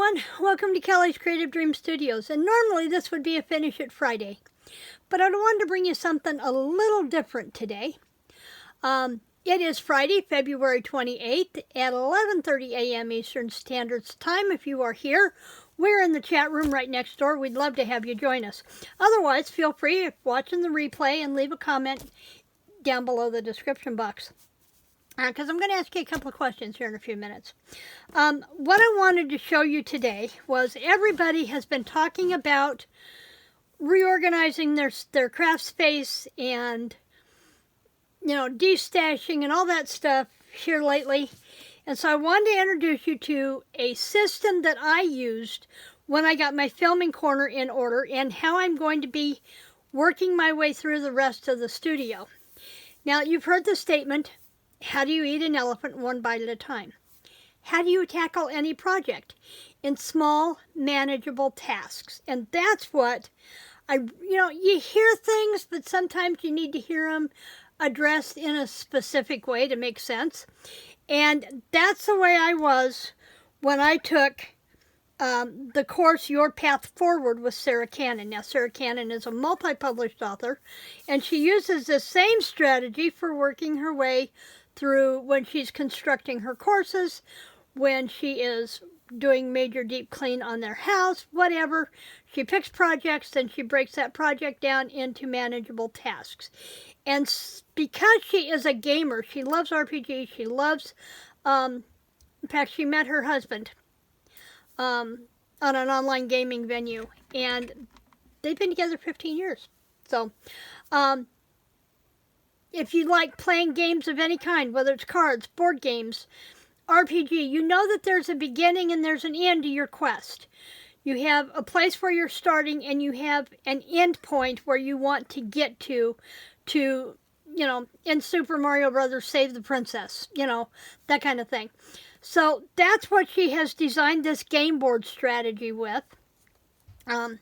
everyone, welcome to Kelly's Creative Dream Studios, and normally this would be a Finish It Friday, but I wanted to bring you something a little different today. It is Friday, February 28th at 11:30 a.m. Eastern Standard Time. If you are here, we're in the chat room right next door. We'd love to have you join us. Otherwise, feel free, if watching the replay, and leave a comment down below the description box. Because I'm going to ask you a couple of questions here in a few minutes. What I wanted to show you today was everybody has been talking about reorganizing their craft space and, destashing and all that stuff here lately. And so I wanted to introduce you to a system that I used when I got my filming corner in order and how I'm going to be working my way through the rest of the studio. Now, you've heard the statement, how do you eat an elephant one bite at a time? How do you tackle any project? In small, manageable tasks. And that's what you hear things, but sometimes you need to hear them addressed in a specific way to make sense. And that's the way I was when I took the course, Your Path Forward, with Sarra. Now, Sarra is a multi-published author, and she uses the same strategy for working her way through when she's constructing her courses, when she is doing major deep clean on their house, whatever. She picks projects, then she breaks that project down into manageable tasks. And because she is a gamer, she loves RPGs, she loves, in fact, she met her husband on an online gaming venue, and they've been together 15 years. So, if you like playing games of any kind, whether it's cards, board games, RPG, you know that there's a beginning and there's an end to your quest. You have a place where you're starting and you have an end point where you want to get to, in Super Mario Brothers, save the princess, that kind of thing. So that's what she has designed this game board strategy with. And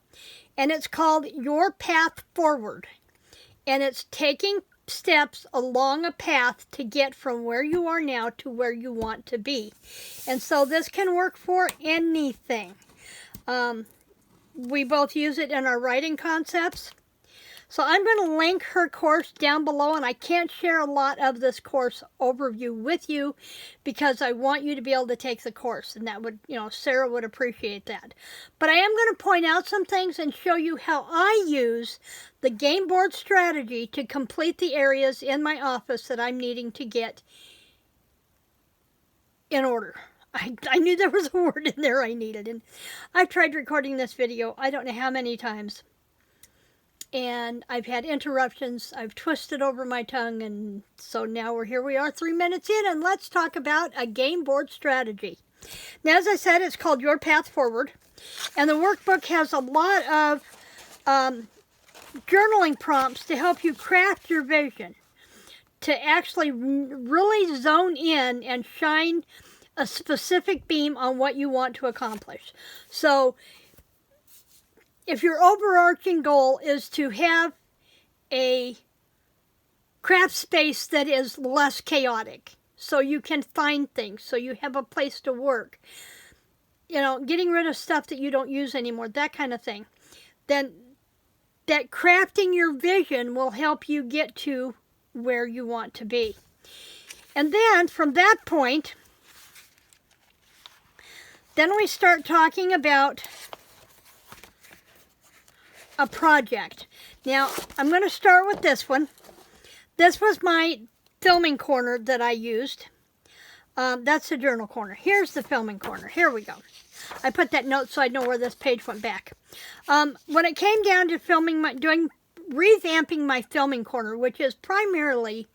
it's called Your Path Forward. And it's taking steps along a path to get from where you are now to where you want to be. And so this can work for anything. We both use it in our writing concepts. So I'm going to link her course down below, and I can't share a lot of this course overview with you because I want you to be able to take the course, and that would, Sarra would appreciate that. But I am going to point out some things and show you how I use the game board strategy to complete the areas in my office that I'm needing to get in order. I knew there was a word in there I needed, and I've tried recording this video I don't know how many times. And I've had interruptions, I've twisted over my tongue, and so now here we are 3 minutes in, and let's talk about a game board strategy. Now, as I said, it's called Your Path Forward, and the workbook has a lot of journaling prompts to help you craft your vision, to actually really zone in and shine a specific beam on what you want to accomplish. So, if your overarching goal is to have a craft space that is less chaotic, so you can find things, so you have a place to work, getting rid of stuff that you don't use anymore, that kind of thing, then that crafting your vision will help you get to where you want to be. And then from that point, then we start talking about a project. Now, I'm going to start with this one. This was my filming corner that I used. That's the journal corner. Here's the filming corner. Here we go. I put that note so I know where this page went back. When it came down to revamping my filming corner, which is primarily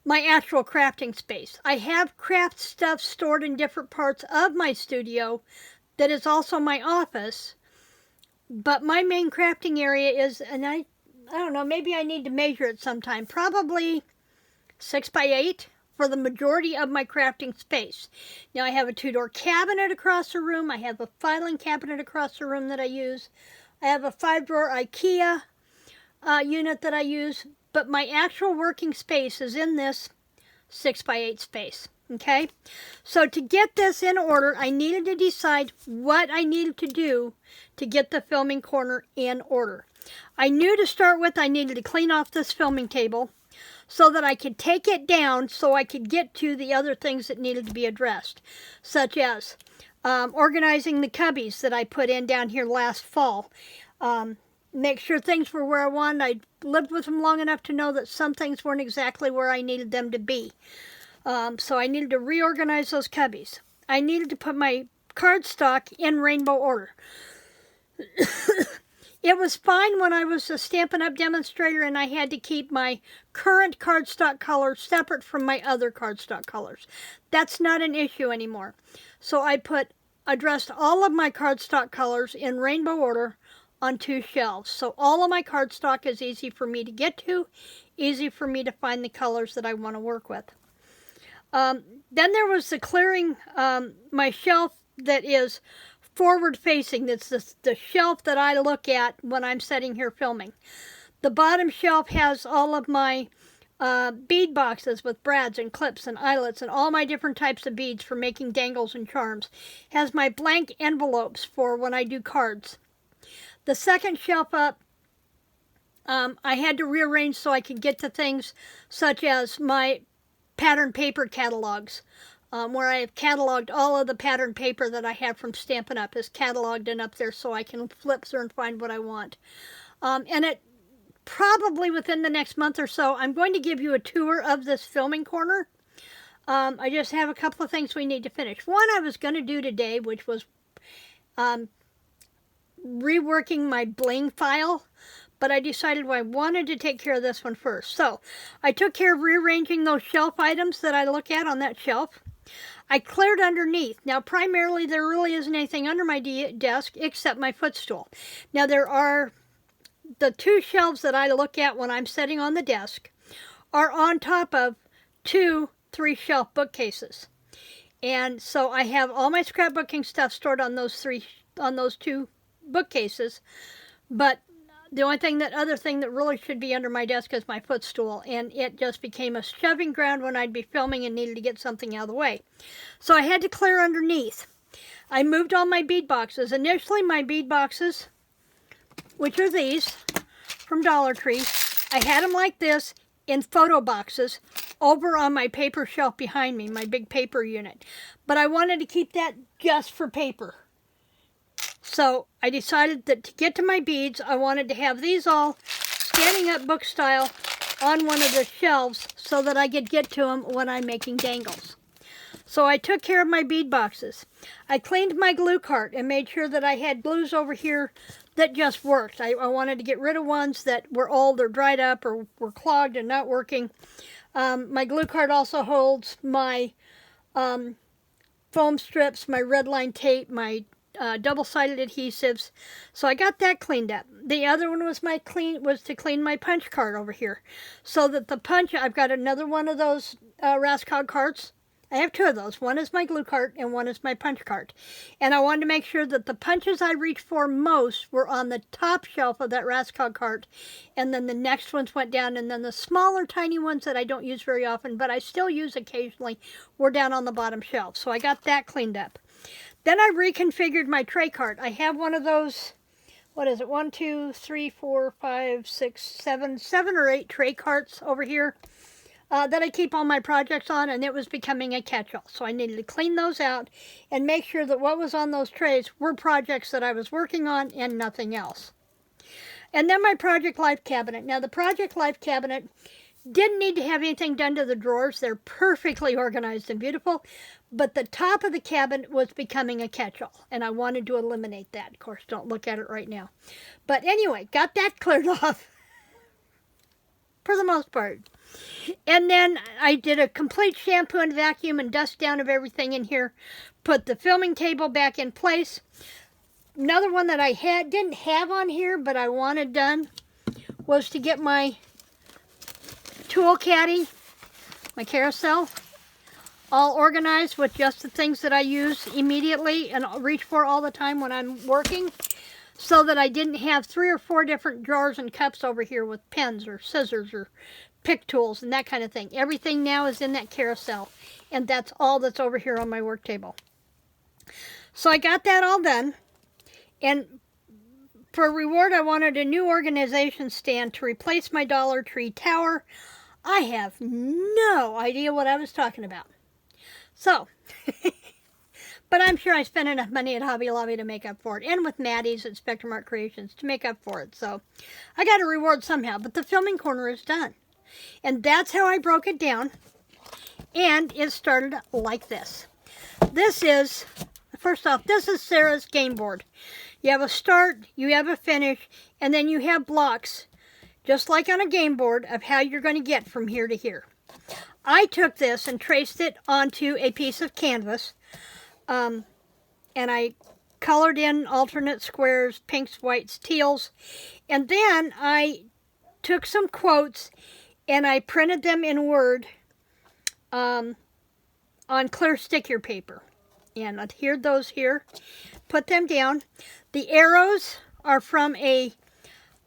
my actual crafting space. I have craft stuff stored in different parts of my studio that is also my office. But my main crafting area is, and I don't know, maybe I need to measure it sometime, probably 6 by 8 for the majority of my crafting space. Now, I have a 2-door cabinet across the room. I have a filing cabinet across the room that I use. I have a 5-drawer IKEA unit that I use. But my actual working space is in this 6 by 8 space. Okay, so to get this in order, I needed to decide what I needed to do to get the filming corner in order. I knew to start with I needed to clean off this filming table so that I could take it down so I could get to the other things that needed to be addressed, such as organizing the cubbies that I put in down here last fall. Make sure things were where I wanted. I lived with them long enough to know that some things weren't exactly where I needed them to be. So I needed to reorganize those cubbies. I needed to put my cardstock in rainbow order. It was fine when I was a Stampin' Up! Demonstrator and I had to keep my current cardstock colors separate from my other cardstock colors. That's not an issue anymore. So I addressed all of my cardstock colors in rainbow order on 2 shelves. So all of my cardstock is easy for me to get to, easy for me to find the colors that I want to work with. Then there was the clearing my shelf that is forward facing. That's the shelf that I look at when I'm sitting here filming. The bottom shelf has all of my bead boxes with brads and clips and eyelets and all my different types of beads for making dangles and charms. Has my blank envelopes for when I do cards. The second shelf up, I had to rearrange so I could get to things such as my pattern paper catalogs, where I have cataloged all of the pattern paper that I have from Stampin' Up! Is cataloged and up there so I can flip through and find what I want. And it probably within the next month or so, I'm going to give you a tour of this filming corner. I just have a couple of things we need to finish. One I was going to do today, which was reworking my bling file, but I decided I wanted to take care of this one first. So I took care of rearranging those shelf items that I look at on that shelf. I cleared underneath. Now primarily there really isn't anything under my desk except my footstool. Now there are the 2 shelves that I look at when I'm sitting on the desk are on top of 2 3-shelf bookcases. And so I have all my scrapbooking stuff stored on those 2 bookcases, but the only other thing that really should be under my desk is my footstool, and it just became a shoving ground when I'd be filming and needed to get something out of the way. So I had to clear underneath. I moved all my bead boxes. Initially, my bead boxes, which are these from Dollar Tree, I had them like this in photo boxes over on my paper shelf behind me, my big paper unit. But I wanted to keep that just for paper. So I decided that to get to my beads, I wanted to have these all standing up book style on one of the shelves so that I could get to them when I'm making dangles. So I took care of my bead boxes. I cleaned my glue cart and made sure that I had glues over here that just worked. I wanted to get rid of ones that were old or dried up or were clogged and not working. My glue cart also holds my foam strips, my red line tape, my double-sided adhesives. So I got that cleaned up. The other one was to clean my punch cart over here. So that the punch, I've got another one of those Rascog carts. I have 2 of those. One is my glue cart and one is my punch cart. And I wanted to make sure that the punches I reached for most were on the top shelf of that Rascog cart. And then the next ones went down, and then the smaller tiny ones that I don't use very often, but I still use occasionally, were down on the bottom shelf. So I got that cleaned up. Then I reconfigured my tray cart. I have one of those, what is it, 1, 2, 3, 4, 5, 6, 7 or 8 tray carts over here that I keep all my projects on, and it was becoming a catch-all. So I needed to clean those out and make sure that what was on those trays were projects that I was working on and nothing else. And then my Project Life cabinet. Now the Project Life cabinet didn't need to have anything done to the drawers. They're perfectly organized and beautiful. But the top of the cabinet was becoming a catch-all, and I wanted to eliminate that. Of course, don't look at it right now. But anyway, got that cleared off for the most part. And then I did a complete shampoo and vacuum and dust down of everything in here. Put the filming table back in place. Another one that I didn't have on here, but I wanted done, was to get my tool caddy, my carousel, all organized with just the things that I use immediately and reach for all the time when I'm working, so that I didn't have 3 or 4 different drawers and cups over here with pens or scissors or pick tools and that kind of thing. Everything now is in that carousel, And that's all that's over here on my work table. So I got that all done. And for a reward, I wanted a new organization stand to replace my Dollar Tree tower. I have no idea what I was talking about. So, but I'm sure I spent enough money at Hobby Lobby to make up for it, and with Maddie's at Spectrum Art Creations to make up for it. So I got a reward somehow, but the filming corner is done. And that's how I broke it down. And it started like this. This is, first off, this is Sarah's game board. You have a start, you have a finish, and then you have blocks, just like on a game board, of how you're going to get from here to here. I took this and traced it onto a piece of canvas, and I colored in alternate squares, pinks, whites, teals, and then I took some quotes and I printed them in Word on clear sticker paper. And adhered those here, put them down. The arrows are from a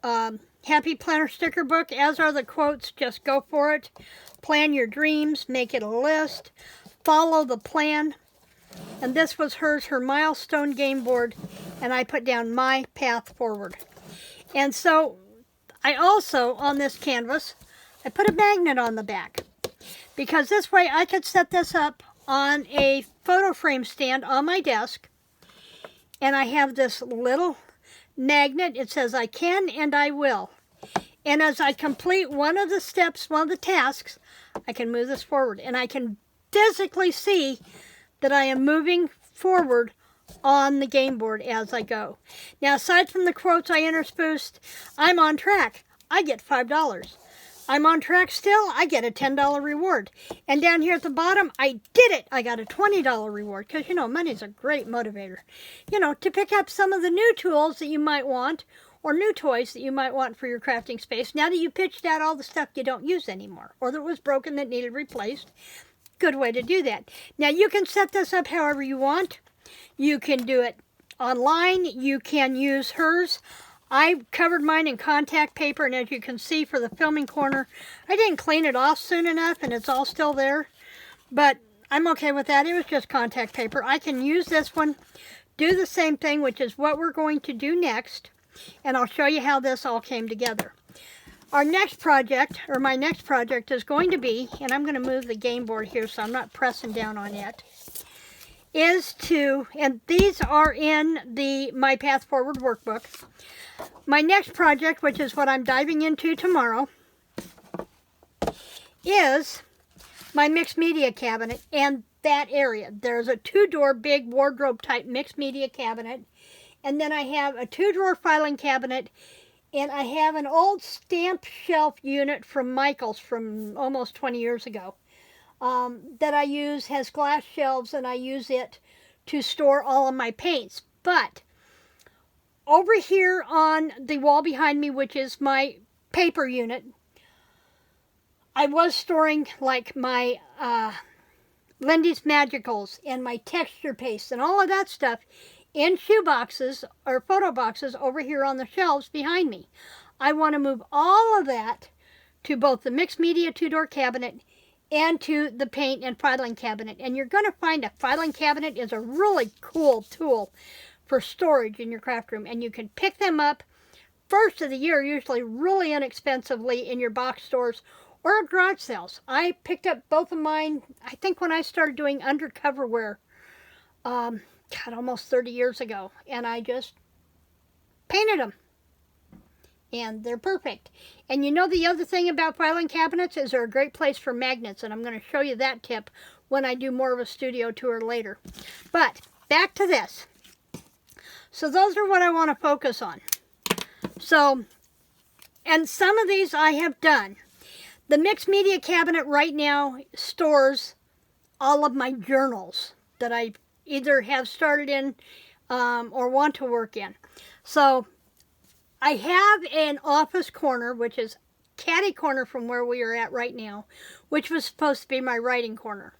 Happy Planner sticker book, as are the quotes. Just go for it. Plan your dreams, make it a list, follow the plan. And this was hers, her milestone game board, and I put down my path forward. And so I also, on this canvas, I put a magnet on the back, because this way I could set this up on a photo frame stand on my desk, and I have this little magnet. It says I can and I will, and as I complete one of the steps, one of the tasks, I can move this forward, and I can physically see that I am moving forward on the game board as I go. Now, aside from the quotes I interspersed, I'm on track. I get $5. I'm on track still, I get a $10 reward. And down here at the bottom, I did it. I got a $20 reward, because, you know, money's a great motivator. You know, to pick up some of the new tools that you might want, or new toys that you might want for your crafting space, now that you pitched out all the stuff you don't use anymore, or that was broken that needed replaced. Good way to do that. Now, you can set this up however you want. You can do it online. You can use hers. I covered mine in contact paper, and as you can see for the filming corner, I didn't clean it off soon enough, and it's all still there. But I'm okay with that. It was just contact paper. I can use this one, do the same thing, which is what we're going to do next, and I'll show you how this all came together. Our next project, or my next project, is going to be, and I'm going to move the game board here so I'm not pressing down on it, is to, and these are in the My Path Forward workbook. My next project, which is what I'm diving into tomorrow, is my mixed media cabinet and that area. There's a 2-door big wardrobe type mixed media cabinet, and then I have a 2-drawer filing cabinet, and I have an old stamp shelf unit from Michael's from almost 20 years ago that I use, has glass shelves, and I use it to store all of my paints. But over here on the wall behind me, which is my paper unit, I was storing like my Lindy's Magicals and my texture paste and all of that stuff in shoe boxes or photo boxes over here on the shelves behind me. I want to move all of that to both the mixed media 2-door cabinet and to the paint and filing cabinet. And you're going to find a filing cabinet is a really cool tool for storage in your craft room, and you can pick them up first of the year, usually really inexpensively in your box stores or at garage sales. I picked up both of mine, I think when I started doing undercover wear, almost 30 years ago, and I just painted them, and they're perfect. And you know, the other thing about filing cabinets is they're a great place for magnets, and I'm going to show you that tip when I do more of a studio tour later. But back to this. So those are what I want to focus on. So, and some of these I have done. The mixed media cabinet right now stores all of my journals that I either have started in or want to work in. So I have an office corner, which is catty corner from where we are at right now, which was supposed to be my writing corner.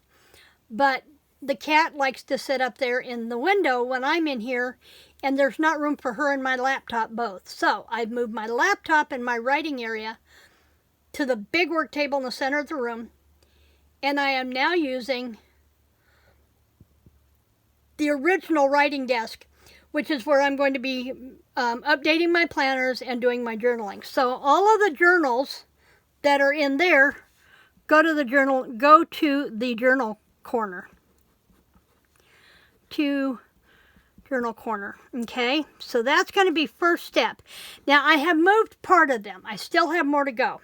But the cat likes to sit up there in the window when I'm in here, and there's not room for her and my laptop both. So I've moved my laptop and my writing area to the big work table in the center of the room, and I am now using the original writing desk, which is where I'm going to be updating my planners and doing my journaling. So all of the journals that are in there go to the journal corner. To journal corner. Okay, so that's going to be first step. Now I have moved part of them. I still have more to go.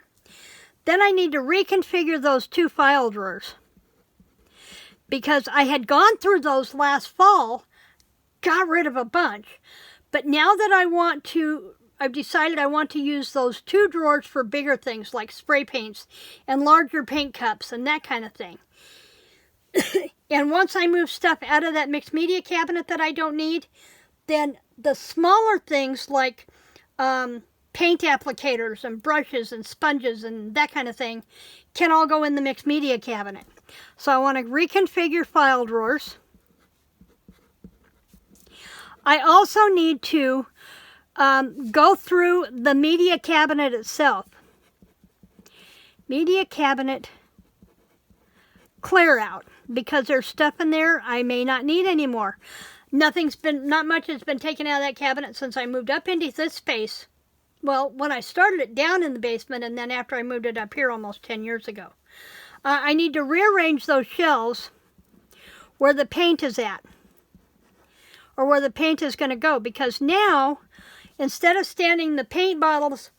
Then I need to reconfigure those 2 file drawers, because I had gone through those last fall, got rid of a bunch, but now that I've decided I want to use those 2 drawers for bigger things like spray paints and larger paint cups and that kind of thing. And once I move stuff out of that mixed media cabinet that I don't need, then the smaller things like paint applicators and brushes and sponges and that kind of thing can all go in the mixed media cabinet. So I want to reconfigure file drawers. I also need to go through the media cabinet itself. Media cabinet clear out, because there's stuff in there I may not need anymore. Not much has been taken out of that cabinet since I moved up into this space. Well, when I started it down in the basement, and then after I moved it up here almost 10 years ago. I need to rearrange those shelves where the paint is at, or where the paint is going to go, because now, instead of standing the paint bottles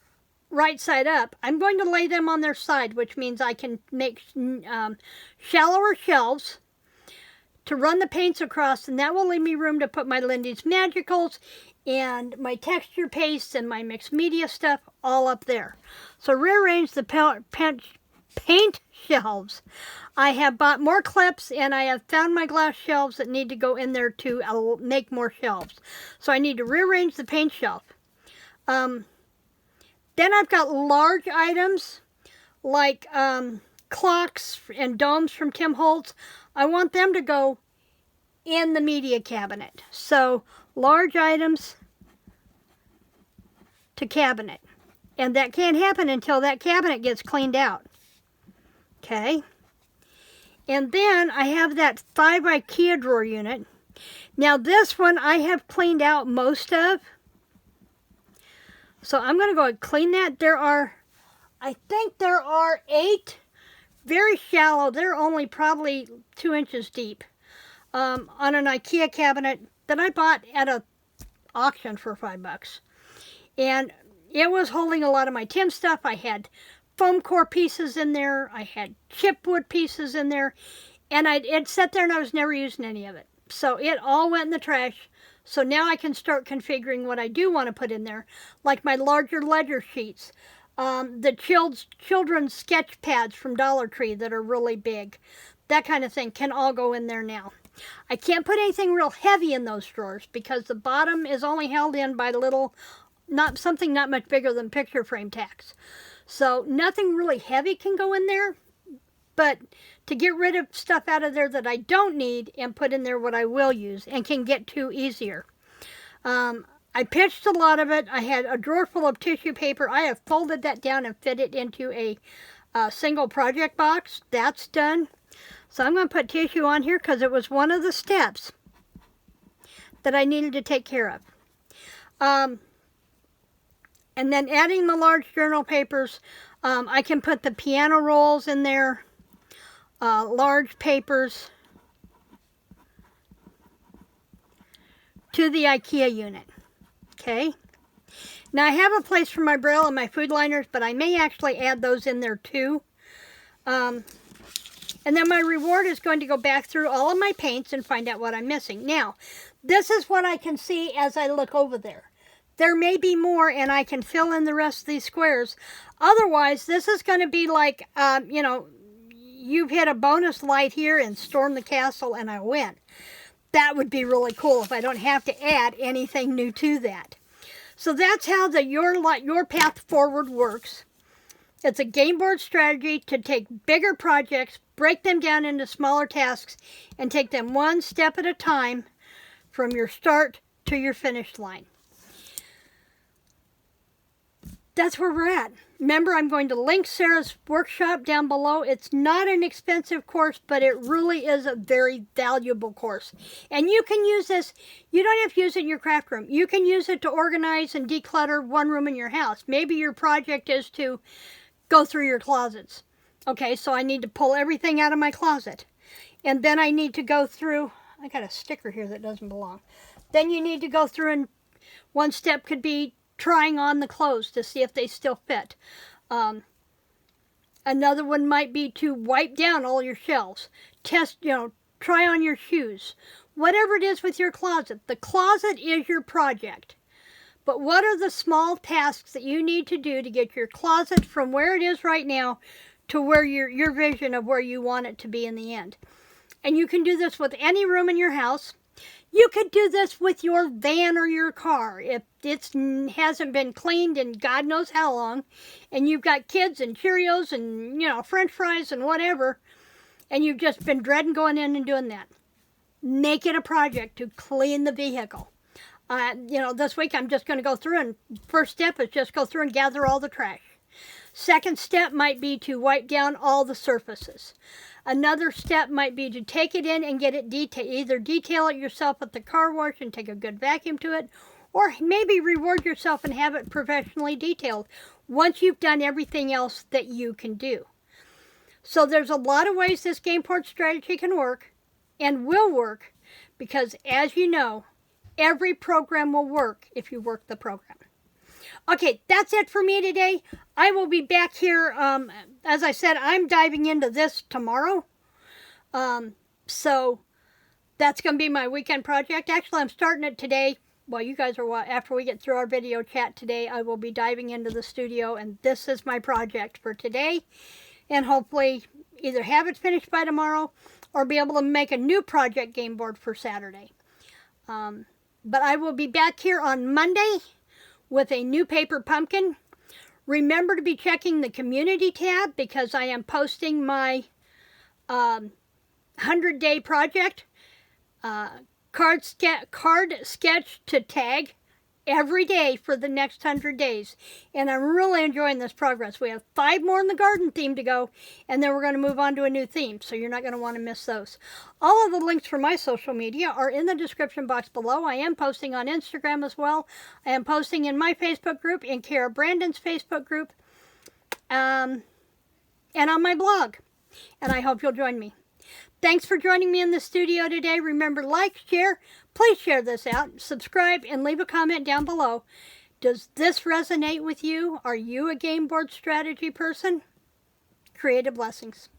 right side up, I'm going to lay them on their side, which means I can make shallower shelves to run the paints across, and that will leave me room to put my Lindy's Magicals and my texture pastes and my mixed media stuff all up there. So rearrange the paint shelves. I have bought more clips, and I have found my glass shelves that need to go in there to make more shelves. So I need to rearrange the paint shelf. Then I've got large items like clocks and domes from Tim Holtz. I want them to go in the media cabinet. So large items to cabinet. And that can't happen until that cabinet gets cleaned out. Okay. And then I have that 5 IKEA drawer unit. Now this one I have cleaned out most of. So I'm going to go and clean that. I think there are 8 very shallow. They're only probably 2 inches deep on an IKEA cabinet that I bought at an auction for $5. And it was holding a lot of my Tim stuff. I had foam core pieces in there. I had chipwood pieces in there. And it sat there and I was never using any of it. So it all went in the trash. So now I can start configuring what I do want to put in there, like my larger ledger sheets, the children's sketch pads from Dollar Tree that are really big, that kind of thing can all go in there now. I can't put anything real heavy in those drawers because the bottom is only held in by something not much bigger than picture frame tacks. So nothing really heavy can go in there, but to get rid of stuff out of there that I don't need and put in there what I will use and can get to easier. I pitched a lot of it. I had a drawer full of tissue paper. I have folded that down and fit it into a single project box. That's done. So I'm going to put tissue on here because it was one of the steps that I needed to take care of. And then adding the large journal papers, I can put the piano rolls in there. Large papers to the IKEA unit. Okay. Now I have a place for my Braille and my food liners, but I may actually add those in there too. And then my reward is going to go back through all of my paints and find out what I'm missing. Now, this is what I can see as I look over there. There may be more and I can fill in the rest of these squares. Otherwise, this is going to be like, you've hit a bonus light here and storm the castle and I win. That would be really cool if I don't have to add anything new to that. So that's how your path forward works. It's a game board strategy to take bigger projects, break them down into smaller tasks, and take them one step at a time from your start to your finish line. That's where we're at. Remember, I'm going to link Sarah's workshop down below. It's not an expensive course, but it really is a very valuable course. And you can use this, you don't have to use it in your craft room. You can use it to organize and declutter one room in your house. Maybe your project is to go through your closets. Okay, so I need to pull everything out of my closet. And then I need to go through, I got a sticker here that doesn't belong. Then you need to go through, and one step could be trying on the clothes to see if they still fit. Another one might be to wipe down all your shelves. Test, try on your shoes. Whatever it is with your closet. The closet is your project. But what are the small tasks that you need to do to get your closet from where it is right now to where your vision of where you want it to be in the end? And you can do this with any room in your house. You could do this with your van or your car. If it hasn't been cleaned in God knows how long, and you've got kids and Cheerios and, French fries and whatever, and you've just been dreading going in and doing that, make it a project to clean the vehicle. This week I'm just going to go through, and first step is just go through and gather all the trash. Second step might be to wipe down all the surfaces. Another step might be to take it in and get it either detail it yourself at the car wash and take a good vacuum to it, or maybe reward yourself and have it professionally detailed once you've done everything else that you can do. So there's a lot of ways this game board strategy can work and will work, because as you know, every program will work if you work the program. Okay, that's it for me today. I will be back here. As I said, I'm diving into this tomorrow. So that's going to be my weekend project. Actually, I'm starting it today. Well, you guys are, after we get through our video chat today, I will be diving into the studio, and this is my project for today. And hopefully either have it finished by tomorrow or be able to make a new project game board for Saturday. But I will be back here on Monday with a new paper pumpkin. Remember to be checking the community tab, because I am posting my 100-day project, card sketch to tag every day for the next 100 days. And I'm really enjoying this progress. We have 5 more in the garden theme to go, and then we're going to move on to a new theme, so you're not going to want to miss those. All of the links for my social media are in the description box below. I am posting on Instagram as well. I am posting in my Facebook group, in Kara Brandon's Facebook group, and on my blog. And I hope you'll join me. Thanks for joining me in the studio today. Remember, like, share. Please share this out, subscribe, and leave a comment down below. Does this resonate with you? Are you a game board strategy person? Creative blessings.